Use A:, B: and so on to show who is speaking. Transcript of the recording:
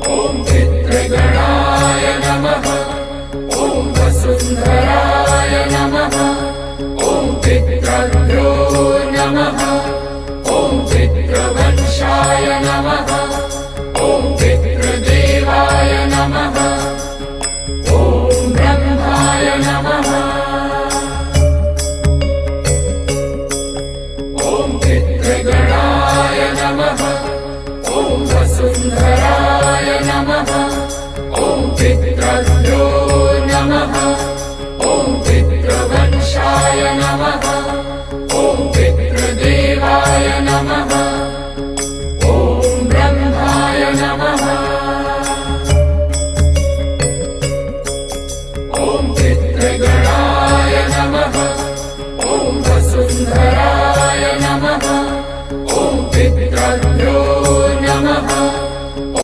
A: ॐ पितृगणाय नमः। ॐ वसुन्धराय नमः। ॐ पितृभ्यो नमः। ॐ पितृवंशाय नमः। ॐ पितृदेवाय नमः। ॐ ब्रह्माय नमः। ॐ पितृगणाय नमः। ॐ वसुन्धराय नमः। ॐ पितृभ्यो